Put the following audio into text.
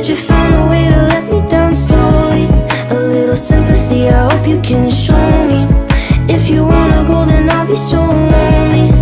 But you found a way to let me down slowly. A little sympathy, I hope you can show me. If you wanna go, then I'll be so lonely.